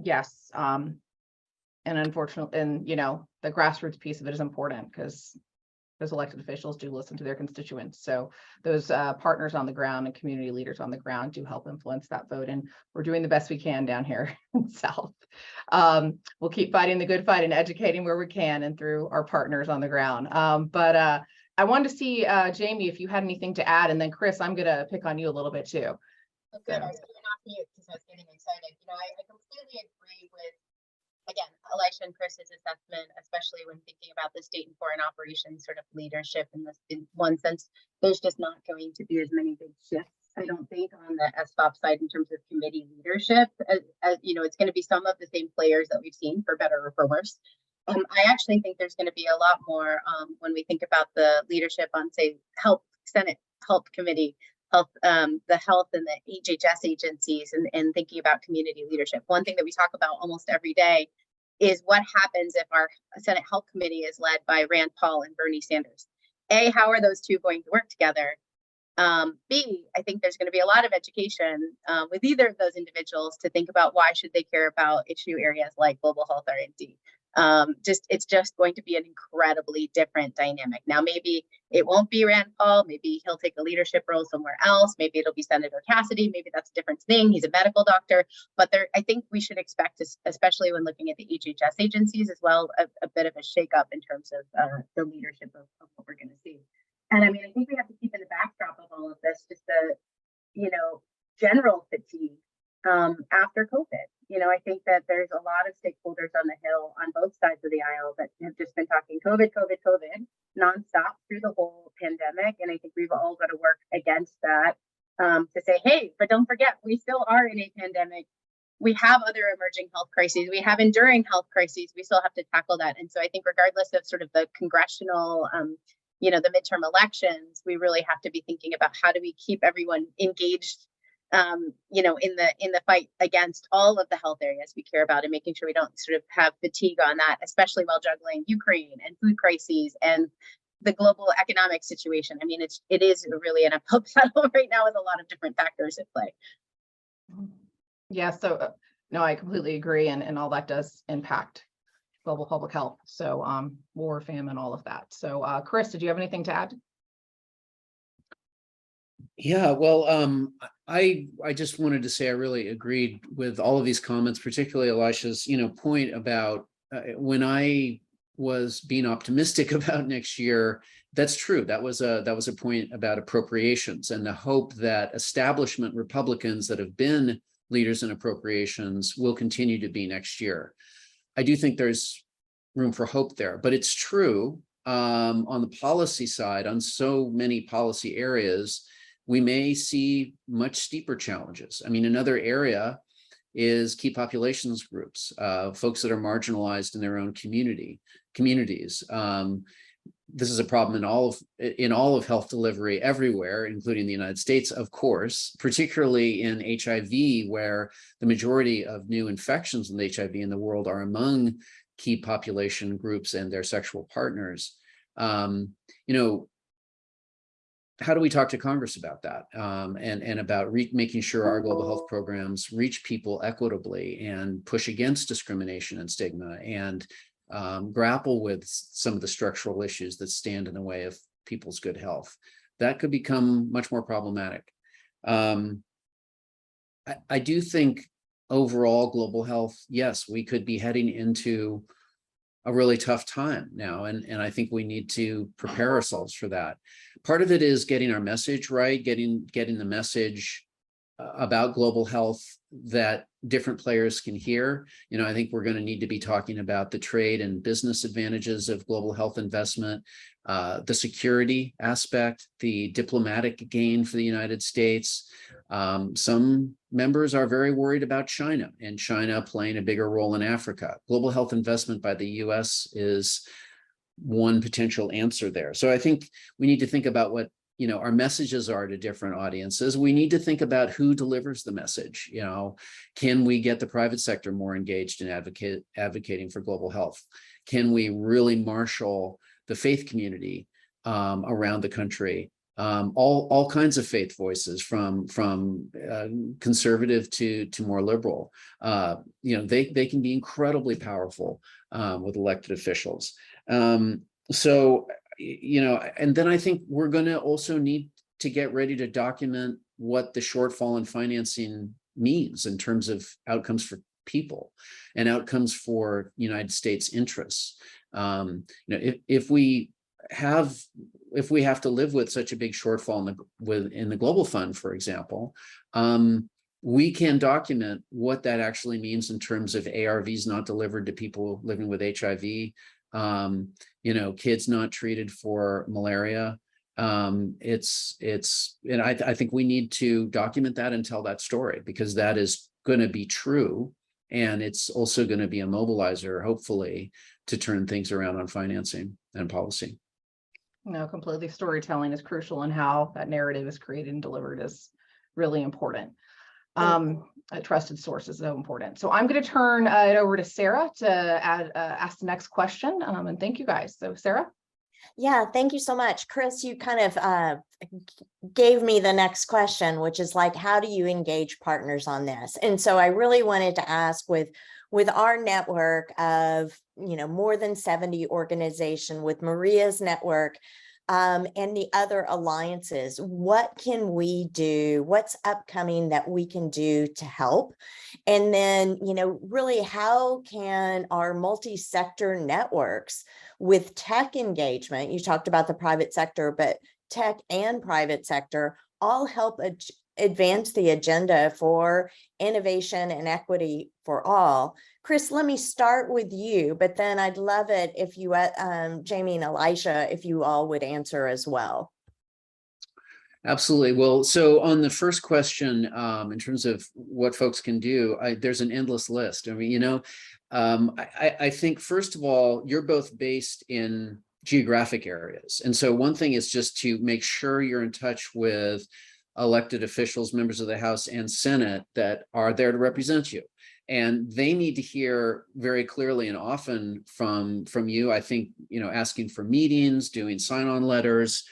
Yes. And unfortunately, the grassroots piece of it is important because those elected officials do listen to their constituents. So those partners on the ground and community leaders on the ground do help influence that vote. And we're doing the best we can down here in the South. We'll keep fighting the good fight and educating where we can and through our partners on the ground. But I wanted to see, Jamie, if you had anything to add, and then Chris, I'm gonna pick on you a little bit too. Oh, good. I was getting off mute because I was getting excited. I completely agree with, again, Elisha and Chris's assessment, especially when thinking about the state and foreign operations sort of leadership in this, in one sense, there's just not going to be as many big shifts, I don't think, on the SFOP side in terms of committee leadership. As it's going to be some of the same players that we've seen, for better or for worse. I actually think there's going to be a lot more when we think about the leadership on, say, Senate Health Committee, the health and the HHS agencies, and thinking about community leadership. One thing that we talk about almost every day is what happens if our Senate Health Committee is led by Rand Paul and Bernie Sanders. A, how are those two going to work together? B, I think there's going to be a lot of education with either of those individuals to think about why should they care about issue areas like global health R&D. It's just going to be an incredibly different dynamic. Now, maybe it won't be Rand Paul. Maybe he'll take a leadership role somewhere else. Maybe it'll be Senator Cassidy. Maybe that's a different thing. He's a medical doctor. But I think we should expect, especially when looking at the HHS agencies as well, a bit of a shakeup in terms of the leadership of what we're going to see. And I mean, I think we have to keep in the backdrop of all of this just the, general fatigue after COVID. I think that there's a lot of stakeholders on the Hill on both sides of the aisle that have just been talking COVID nonstop through the whole pandemic. And I think we've all got to work against that to say, hey, but don't forget, we still are in a pandemic. We have other emerging health crises. We have enduring health crises. We still have to tackle that. And so I think regardless of sort of the congressional, the midterm elections, we really have to be thinking about how do we keep everyone engaged in the fight against all of the health areas we care about, and making sure we don't sort of have fatigue on that, especially while juggling Ukraine and food crises and the global economic situation. I mean, it is really an uphill battle right now with a lot of different factors at play. Yeah, so no, I completely agree, and all that does impact global public health. So war, famine, all of that. So Chris, did you have anything to add? Yeah, well, I just wanted to say I really agreed with all of these comments, particularly Elisha's, point about when I was being optimistic about next year. That's true. That was a point about appropriations and the hope that establishment Republicans that have been leaders in appropriations will continue to be next year. I do think there's room for hope there, but it's true on the policy side, on so many policy areas, we may see much steeper challenges. I mean, another area is key populations groups, folks that are marginalized in their own communities. This is a problem in all of health delivery everywhere, including the United States, of course, particularly in HIV, where the majority of new infections with HIV in the world are among key population groups and their sexual partners. How do we talk to Congress about that and about making sure our global health programs reach people equitably and push against discrimination and stigma and grapple with some of the structural issues that stand in the way of people's good health? That could become much more problematic. I do think overall global health, yes, we could be heading into a really tough time now. And I think we need to prepare ourselves for that. Part of it is getting our message right, getting the message about global health that different players can hear. I think we're going to need to be talking about the trade and business advantages of global health investment, the security aspect, the diplomatic gain for the United States. Some members are very worried about China and China playing a bigger role in Africa. Global health investment by the US is one potential answer there. So I think we need to think about what our messages are to different audiences. We need to think about who delivers the message. Can we get the private sector more engaged in advocating for global health? Can we really marshal the faith community around the country? All kinds of faith voices, from conservative to more liberal. They can be incredibly powerful with elected officials. And then I think we're going to also need to get ready to document what the shortfall in financing means in terms of outcomes for people and outcomes for United States interests. If we have if we have to live with such a big shortfall in the Global Fund, for example, we can document what that actually means in terms of ARVs not delivered to people living with HIV, kids not treated for malaria. And I think we need to document that and tell that story, because that is going to be true. And it's also going to be a mobilizer, hopefully, to turn things around on financing and policy. No, completely. Storytelling is crucial, and how that narrative is created and delivered is really important. A trusted source is so important. So I'm going to turn it over to Sarah to ask the next question. And thank you guys. So Sarah. Yeah, thank you so much. Chris, you kind of gave me the next question, which is like, how do you engage partners on this? And so I really wanted to ask, with our network of, more than 70 organizations, with Maria's network, and the other alliances, what can we do? What's upcoming that we can do to help? And then, really, how can our multi-sector networks with tech engagement, you talked about the private sector, but tech and private sector all help advance the agenda for innovation and equity for all? Chris, let me start with you, but then I'd love it if you, Jamie and Elisha, if you all would answer as well. Absolutely. Well, so on the first question, in terms of what folks can do, there's an endless list. I mean, I think, first of all, you're both based in geographic areas. And so one thing is just to make sure you're in touch with elected officials, members of the House and Senate, that are there to represent you. And they need to hear very clearly and often from you. I think, asking for meetings, doing sign-on letters,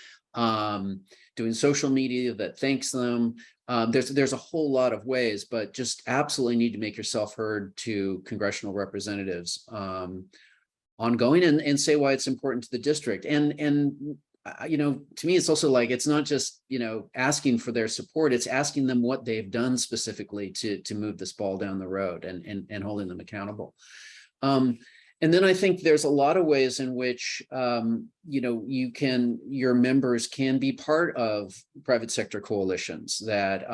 doing social media that thanks them. There's a whole lot of ways, but just absolutely need to make yourself heard to congressional representatives ongoing, and say why it's important to the district. And to me, it's also like, it's not just, asking for their support, it's asking them what they've done specifically to move this ball down the road, and holding them accountable. And then I think there's a lot of ways in which, your members can be part of private sector coalitions that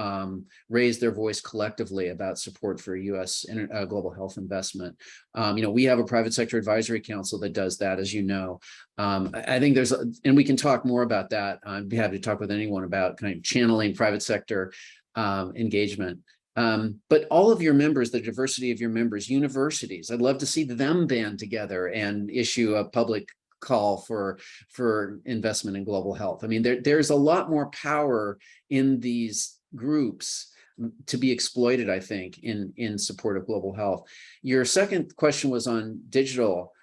raise their voice collectively about support for U.S. global health investment. We have a private sector advisory council that does that, as you know. I think and we can talk more about that. I'd be happy to talk with anyone about kind of channeling private sector engagement. But all of your members, the diversity of your members, universities, I'd love to see them band together and issue a public call for investment in global health. I mean, there's a lot more power in these groups to be exploited, I think, in support of global health. Your second question was on digital.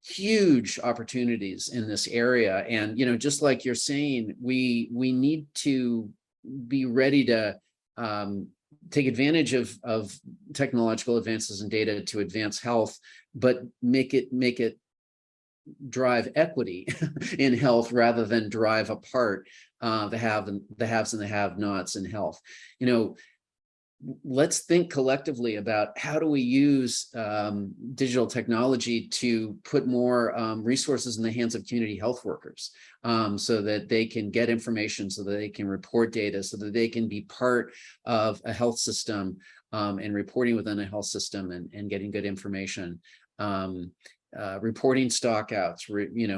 Huge opportunities in this area. And, just like you're saying, we need to be ready to take advantage of technological advances in data to advance health, but make it drive equity in health rather than drive apart the haves and the have-nots in health. Let's think collectively about how do we use digital technology to put more resources in the hands of community health workers, so that they can get information, so that they can report data, so that they can be part of a health system, and reporting within a health system, and getting good information, reporting stockouts,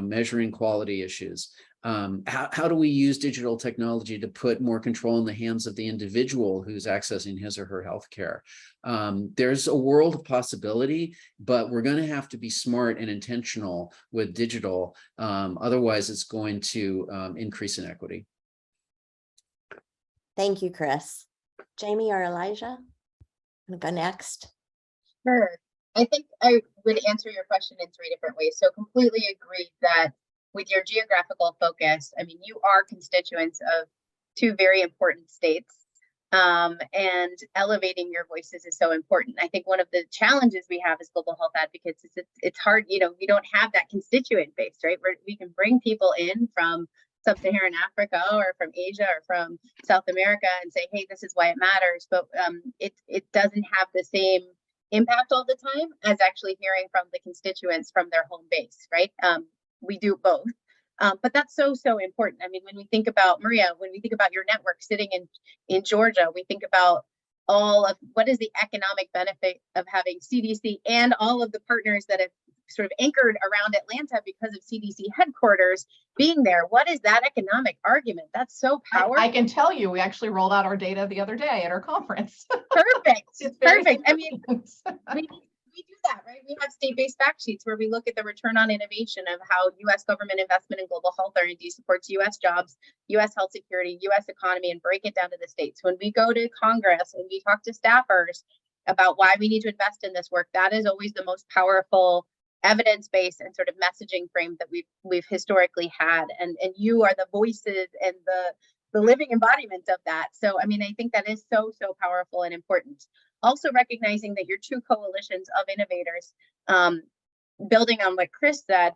measuring quality issues. How do we use digital technology to put more control in the hands of the individual who's accessing his or her healthcare? There's a world of possibility, but we're going to have to be smart and intentional with digital. Otherwise, it's going to increase inequity. Thank you, Chris. Jamie or Elijah? I'm gonna go next. Sure. I think I would answer your question in 3 different ways. So completely agree that with your geographical focus, I mean, you are constituents of 2 very important states, and elevating your voices is so important. I think one of the challenges we have as global health advocates is it's hard, we don't have that constituent base, right? We can bring people in from sub-Saharan Africa or from Asia or from South America and say, hey, this is why it matters, but it doesn't have the same impact all the time as actually hearing from the constituents from their home base, right? We do both. But that's so important. I mean, when we think about Maria, when we think about your network sitting in Georgia, we think about all of what is the economic benefit of having CDC and all of the partners that have sort of anchored around Atlanta because of CDC headquarters being there. What is that economic argument? That's so powerful. I can tell you, we actually rolled out our data the other day at our conference. Perfect. It's very Perfect. I mean, convenient. we do that, right? We have state-based fact sheets where we look at the return on innovation of how U.S. government investment in global health R&D supports U.S. jobs, U.S. health security, U.S. economy, and break it down to the states. When we go to Congress and we talk to staffers about why we need to invest in this work, that is always the most powerful evidence-based and sort of messaging frame that we've historically had. And you are the voices and the living embodiment of that. So, I mean, I think that is so powerful and important. Also recognizing that your two coalitions of innovators, building on what Chris said,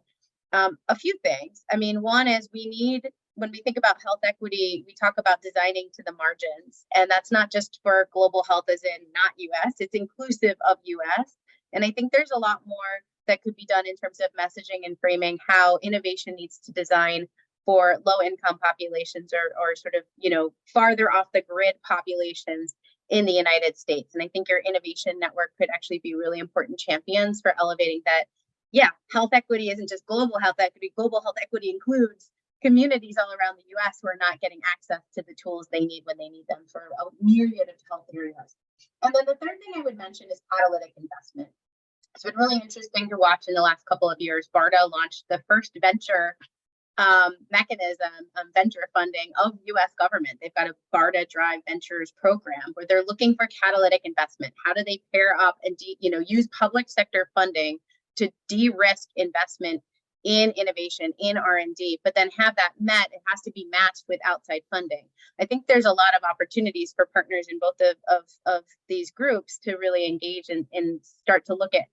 a few things. I mean, one is when we think about health equity, we talk about designing to the margins. And that's not just for global health as in not US, it's inclusive of US. And I think there's a lot more that could be done in terms of messaging and framing how innovation needs to design for low income populations or sort of, farther off the grid populations in the United States. And I think your innovation network could actually be really important champions for elevating that. Yeah, health equity isn't just global health equity. Global health equity includes communities all around the US who are not getting access to the tools they need when they need them for a myriad of health areas. And then the third thing I would mention is catalytic investment. It's been really interesting to watch in the last couple of years. BARDA launched the first venture mechanism, venture funding of US government. They've got a BARDA Drive Ventures program where they're looking for catalytic investment. How do they pair up and use public sector funding to de-risk investment in innovation, in R&D, but then have that met, it has to be matched with outside funding. I think there's a lot of opportunities for partners in both of these groups to really engage and start to look at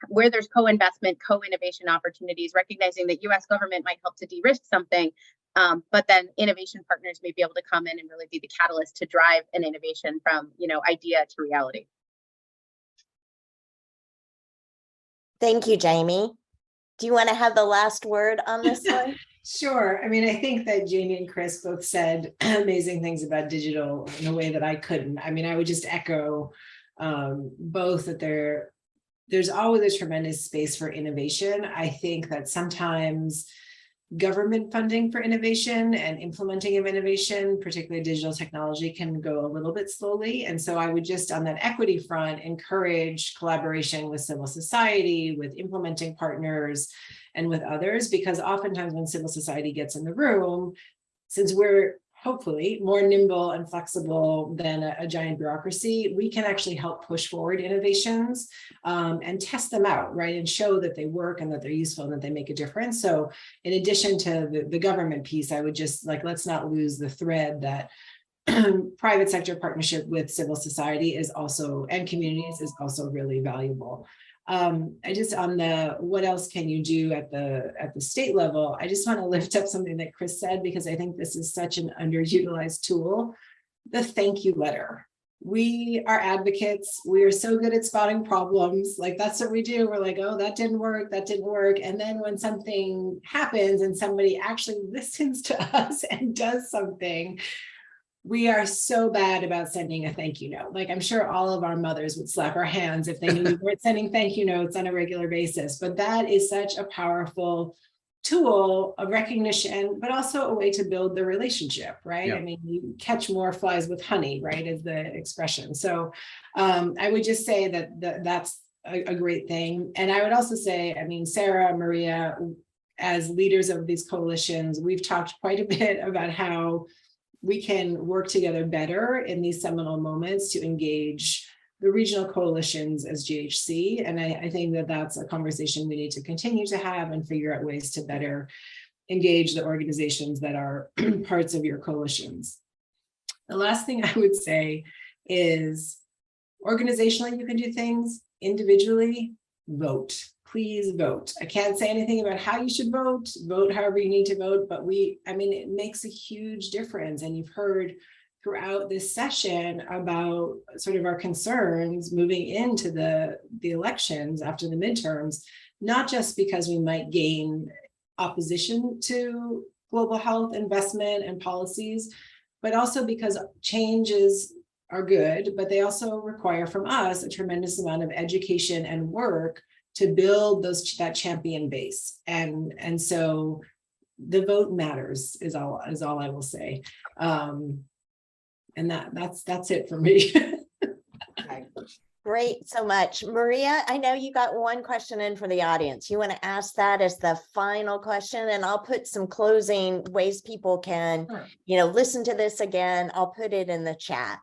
where there's co-investment, co-innovation opportunities, recognizing that US government might help to de-risk something, but then innovation partners may be able to come in and really be the catalyst to drive an innovation from, idea to reality. Thank you, Jamie. Do you want to have the last word on this one? Sure. I mean, I think that Jamie and Chris both said amazing things about digital in a way that I couldn't. I mean, I would just echo both that there's always a tremendous space for innovation. I think that sometimes government funding for innovation and implementing of innovation, particularly digital technology, can go a little bit slowly. And so I would just, on that equity front, encourage collaboration with civil society, with implementing partners, and with others, because oftentimes when civil society gets in the room, since we're hopefully more nimble and flexible than a giant bureaucracy, we can actually help push forward innovations and test them out, right? And show that they work and that they're useful and that they make a difference. So in addition to the government piece, I would just let's not lose the thread that private sector partnership with civil society is also, and communities, is also really valuable. I just, on the what else can you do at the state level, I just want to lift up something that Chris said, because I think this is such an underutilized tool: the thank you letter. We are advocates. We are so good at spotting problems. That's what we do. We're like, oh, that didn't work. And then when something happens and somebody actually listens to us and does something, we are so bad about sending a thank you note. I'm sure all of our mothers would slap our hands if they knew we weren't sending thank you notes on a regular basis. But that is such a powerful tool of recognition, but also a way to build the relationship, right? Yeah. I mean, you catch more flies with honey, right, is the expression. So I would just say that that's a great thing. And I would also say, I mean, Sarah, Maria, as leaders of these coalitions, we've talked quite a bit about how we can work together better in these seminal moments to engage the regional coalitions as GHC. And I think that that's a conversation we need to continue to have and figure out ways to better engage the organizations that are parts of your coalitions. The last thing I would say is, organizationally, you can do things. Individually, vote. Please vote. I can't say anything about how you should vote. Vote however you need to vote, but it makes a huge difference. And you've heard throughout this session about sort of our concerns moving into the elections after the midterms, not just because we might gain opposition to global health investment and policies, but also because changes are good, but they also require from us a tremendous amount of education and work to build that champion base. And so the vote matters is all I will say. And that's it for me. Okay. Great, so much. Maria, I know you got one question in for the audience. You want to ask that as the final question, and I'll put some closing ways people can, Sure. listen to this again. I'll put it in the chat.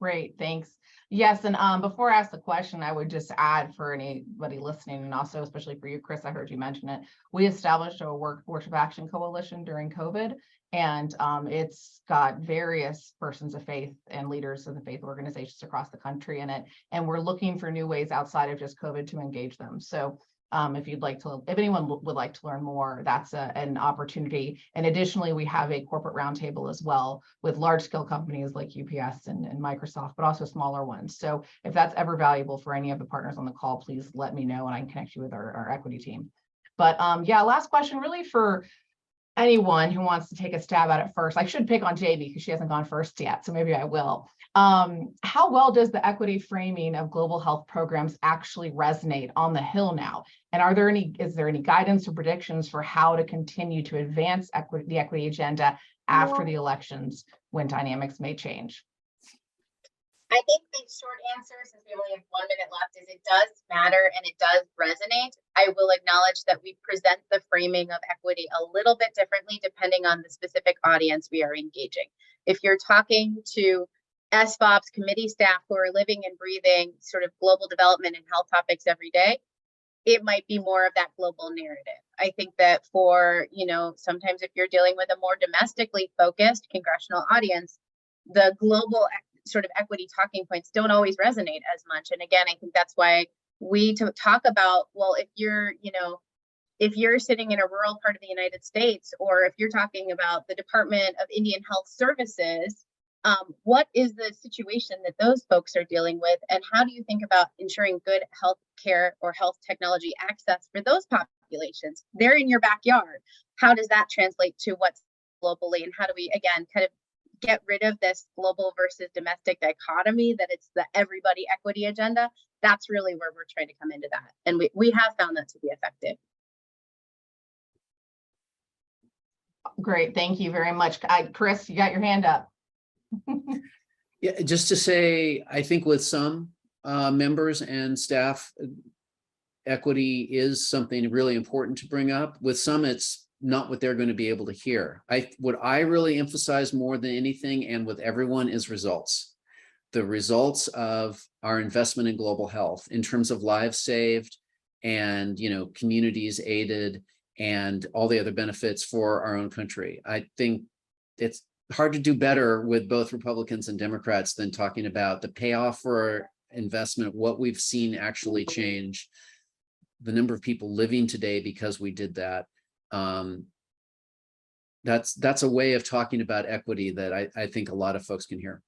Great, thanks. Yes, and before I ask the question, I would just add for anybody listening, and also especially for you, Chris, I heard you mention it. We established a workforce of action coalition during COVID, and it's got various persons of faith and leaders of the faith organizations across the country in it, and we're looking for new ways outside of just COVID to engage them. So if anyone would like to learn more, that's an opportunity. And additionally, we have a corporate roundtable as well with large scale companies like UPS and Microsoft, but also smaller ones. So if that's ever valuable for any of the partners on the call, please let me know and I can connect you with our equity team. But yeah, last question really for anyone who wants to take a stab at it first. I should pick on Jamie because she hasn't gone first yet, so maybe I will. How well does the equity framing of global health programs actually resonate on the Hill now? And is there any guidance or predictions for how to continue to advance the equity agenda after the elections when dynamics may change? I think the short answer, since we only have 1 minute left, is it does matter and it does resonate. I will acknowledge that we present the framing of equity a little bit differently depending on the specific audience we are engaging. If you're talking to SFOP's committee staff who are living and breathing sort of global development and health topics every day, it might be more of that global narrative. I think that for, sometimes if you're dealing with a more domestically focused congressional audience, the global sort of equity talking points don't always resonate as much. And again, I think that's why we talk about, well, if you're sitting in a rural part of the United States, or if you're talking about the Department of Indian Health Services, what is the situation that those folks are dealing with? And how do you think about ensuring good health care or health technology access for those populations? They're in your backyard. How does that translate to what's globally? And how do we, again, kind of get rid of this global versus domestic dichotomy that it's the everybody equity agenda? That's really where we're trying to come into that. And we have found that to be effective. Great, thank you very much. Chris, you got your hand up. Yeah, just to say, I think with some members and staff, equity is something really important to bring up. With some, it's not what they're going to be able to hear. What I really emphasize more than anything, and with everyone, is results. The results of our investment in global health in terms of lives saved and, communities aided and all the other benefits for our own country. I think it's hard to do better with both Republicans and Democrats than talking about the payoff for investment, what we've seen actually change, the number of people living today because we did that. That's a way of talking about equity that I think a lot of folks can hear.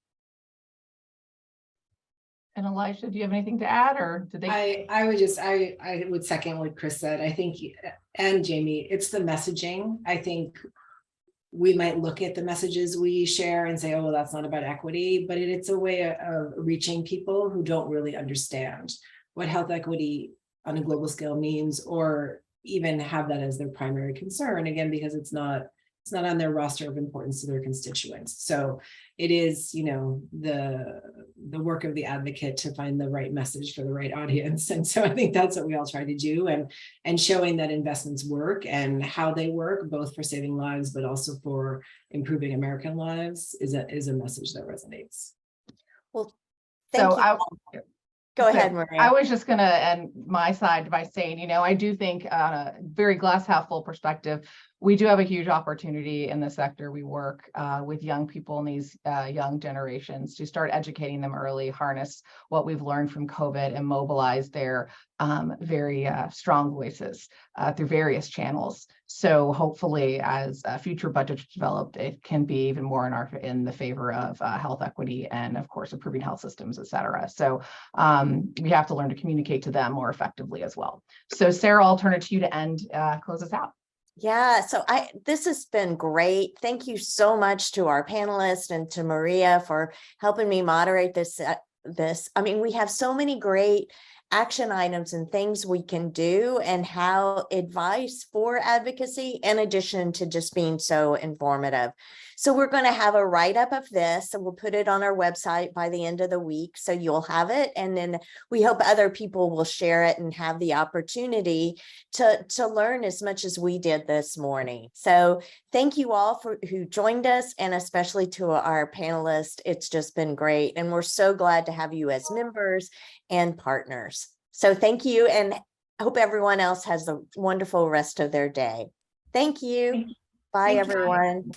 And Elisha, do you have anything to add, or did they? I would second what Chris said. I think, and Jamie, it's the messaging. I think we might look at the messages we share and say, oh, well, that's not about equity, but it's a way of reaching people who don't really understand what health equity on a global scale means, or even have that as their primary concern, again, because it's not on their roster of importance to their constituents. So it is, the work of the advocate to find the right message for the right audience. And so I think that's what we all try to do, and showing that investments work and how they work, both for saving lives, but also for improving American lives, is a message that resonates. Well, thank you. Go ahead, Maria. I was just going to end my side by saying, I do think on a very glass half full perspective, we do have a huge opportunity in the sector. We work with young people in these young generations to start educating them early, harness what we've learned from COVID, and mobilize their very strong voices through various channels. So hopefully, as future budgets developed, it can be even more in the favor of health equity and, of course, improving health systems, et cetera. So we have to learn to communicate to them more effectively as well. So Sarah, I'll turn it to you to close us out. Yeah, so this has been great. Thank you so much to our panelists and to Maria for helping me moderate this. I mean, we have so many great action items and things we can do and how advice for advocacy in addition to just being so informative. So we're going to have a write-up of this and we'll put it on our website by the end of the week. So you'll have it. And then we hope other people will share it and have the opportunity to learn as much as we did this morning. So thank you all for who joined us, and especially to our panelists. It's just been great. And we're so glad to have you as members and partners. So thank you, and I hope everyone else has a wonderful rest of their day. Thank you. Bye, Thank you. everyone.